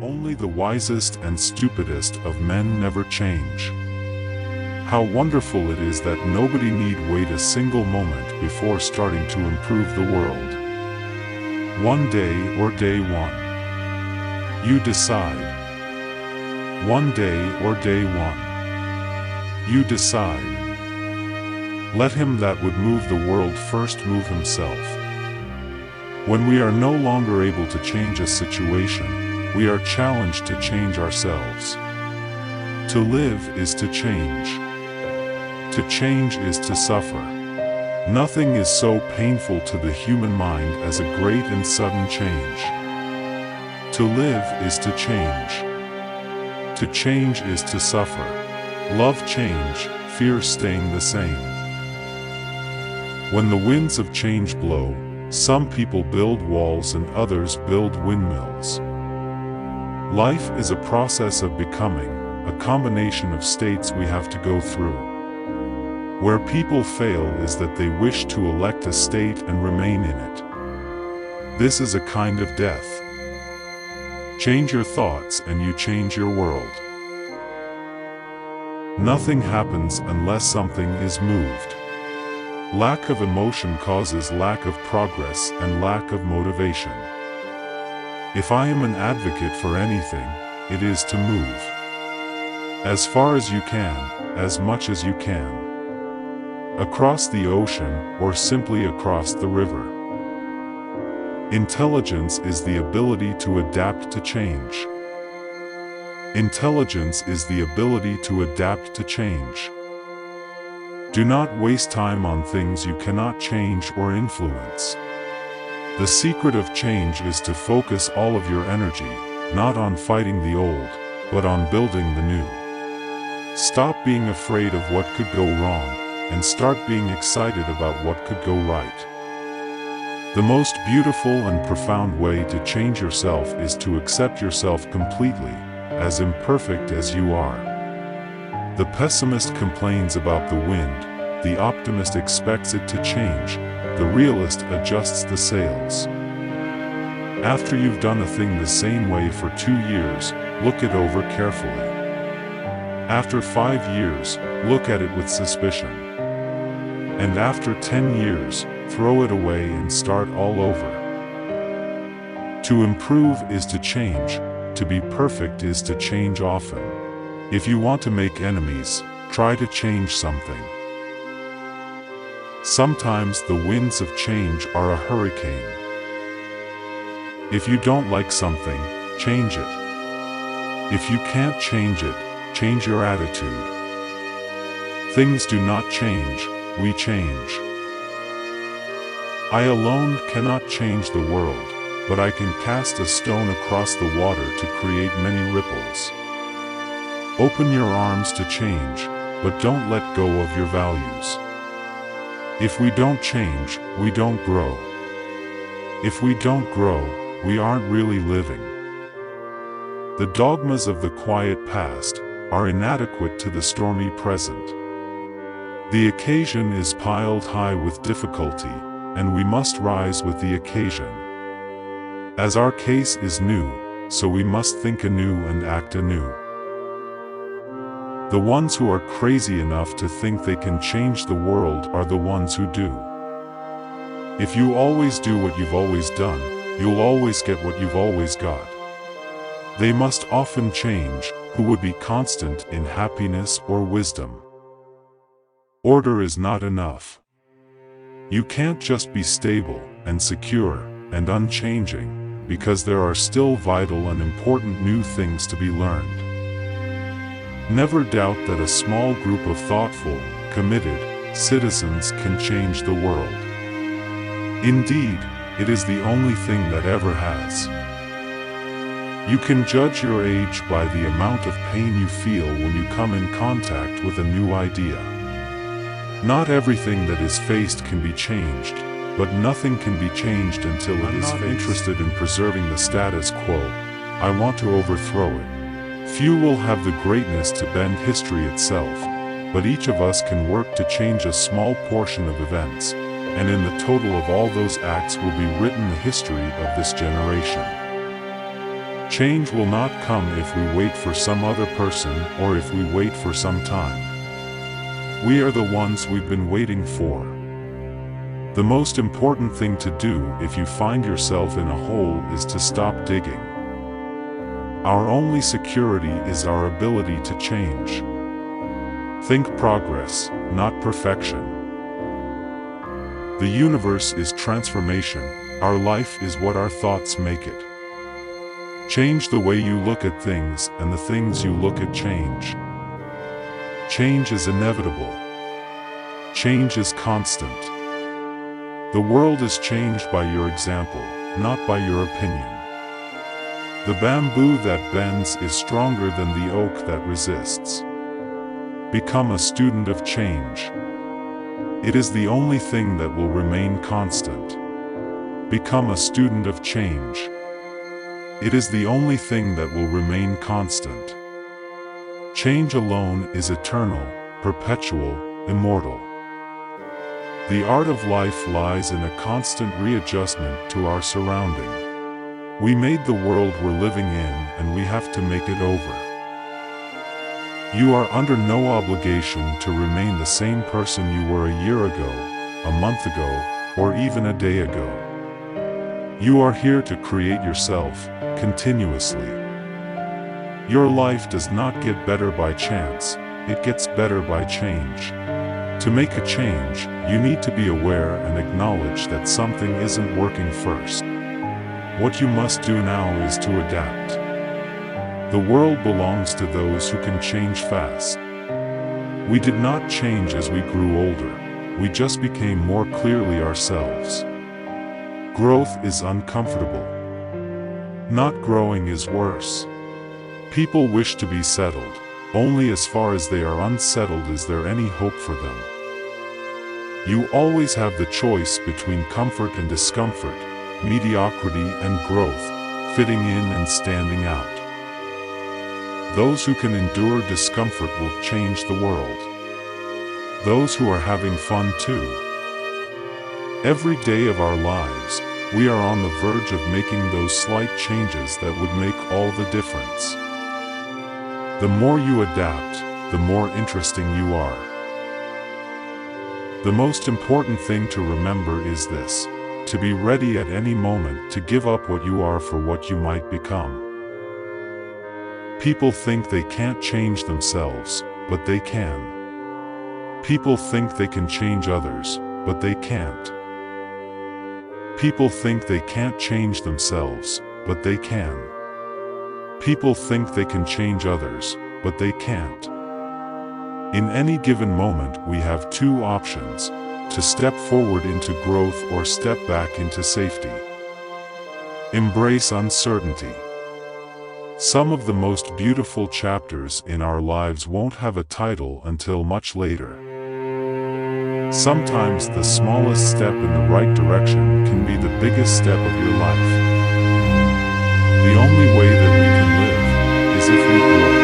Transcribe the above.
Only the wisest and stupidest of men never change. How wonderful it is that nobody need wait a single moment before starting to improve the world. One day or day one. You decide. One day or day one. You decide. Let him that would move the world first move himself. When we are no longer able to change a situation, we are challenged to change ourselves. To live is to change. To change is to suffer. Nothing is so painful to the human mind as a great and sudden change. To live is to change. To change is to suffer. Love change, fear staying the same. When the winds of change blow, some people build walls and others build windmills. Life is a process of becoming, a combination of states we have to go through. Where people fail is that they wish to elect a state and remain in it. This is a kind of death. Change your thoughts and you change your world. Nothing happens unless something is moved. Lack of emotion causes lack of progress and lack of motivation. If I am an advocate for anything, it is to move. As far as you can, as much as you can. Across the ocean, or simply across the river. Intelligence is the ability to adapt to change. Intelligence is the ability to adapt to change. Do not waste time on things you cannot change or influence. The secret of change is to focus all of your energy, not on fighting the old, but on building the new. Stop being afraid of what could go wrong, and start being excited about what could go right. The most beautiful and profound way to change yourself is to accept yourself completely, as imperfect as you are. The pessimist complains about the wind, the optimist expects it to change, the realist adjusts the sails. After you've done a thing the same way for 2 years, look it over carefully. After 5 years, look at it with suspicion. And after 10 years, throw it away and start all over. To improve is to change, to be perfect is to change often. If you want to make enemies, try to change something. Sometimes the winds of change are a hurricane. If you don't like something, change it. If you can't change it, change your attitude. Things do not change, we change. I alone cannot change the world, but I can cast a stone across the water to create many ripples. Open your arms to change, but don't let go of your values. If we don't change, we don't grow. If we don't grow, we aren't really living. The dogmas of the quiet past are inadequate to the stormy present. The occasion is piled high with difficulty, and we must rise with the occasion. As our case is new, so we must think anew and act anew. The ones who are crazy enough to think they can change the world are the ones who do. If you always do what you've always done, you'll always get what you've always got. They must often change, who would be constant in happiness or wisdom. Order is not enough. You can't just be stable, and secure, and unchanging, because there are still vital and important new things to be learned. Never doubt that a small group of thoughtful, committed citizens can change the world. Indeed, it is the only thing that ever has. You can judge your age by the amount of pain you feel when you come in contact with a new idea. Not everything that is faced can be changed, but nothing can be changed until it is faced. I'm not interested in preserving the status quo. I want to overthrow it. Few will have the greatness to bend history itself, but each of us can work to change a small portion of events, and in the total of all those acts will be written the history of this generation. Change will not come if we wait for some other person or if we wait for some time. We are the ones we've been waiting for. The most important thing to do if you find yourself in a hole is to stop digging. Our only security is our ability to change. Think progress, not perfection. The universe is transformation. Our life is what our thoughts make it. Change the way you look at things, and the things you look at change. Change is inevitable. Change is constant. The world is changed by your example, not by your opinion. The bamboo that bends is stronger than the oak that resists. Become a student of change. It is the only thing that will remain constant. Become a student of change. It is the only thing that will remain constant. Change alone is eternal, perpetual, immortal. The art of life lies in a constant readjustment to our surrounding. We made the world we're living in, and we have to make it over. You are under no obligation to remain the same person you were a year ago, a month ago, or even a day ago. You are here to create yourself, continuously. Your life does not get better by chance, it gets better by change. To make a change, you need to be aware and acknowledge that something isn't working first. What you must do now is to adapt. The world belongs to those who can change fast. We did not change as we grew older, we just became more clearly ourselves. Growth is uncomfortable. Not growing is worse. People wish to be settled. Only as far as they are unsettled is there any hope for them. You always have the choice between comfort and discomfort, mediocrity and growth, fitting in and standing out. Those who can endure discomfort will change the world. Those who are having fun too. Every day of our lives, we are on the verge of making those slight changes that would make all the difference. The more you adapt, the more interesting you are. The most important thing to remember is this: to be ready at any moment to give up what you are for what you might become. People think they can't change themselves, but they can. People think they can change others, but they can't. People think they can't change themselves, but they can. People think they can change others, but they can't. In any given moment, we have two options: to step forward into growth or step back into safety. Embrace uncertainty. Some of the most beautiful chapters in our lives won't have a title until much later. Sometimes the smallest step in the right direction can be the biggest step of your life. The only way that we can live is if we grow.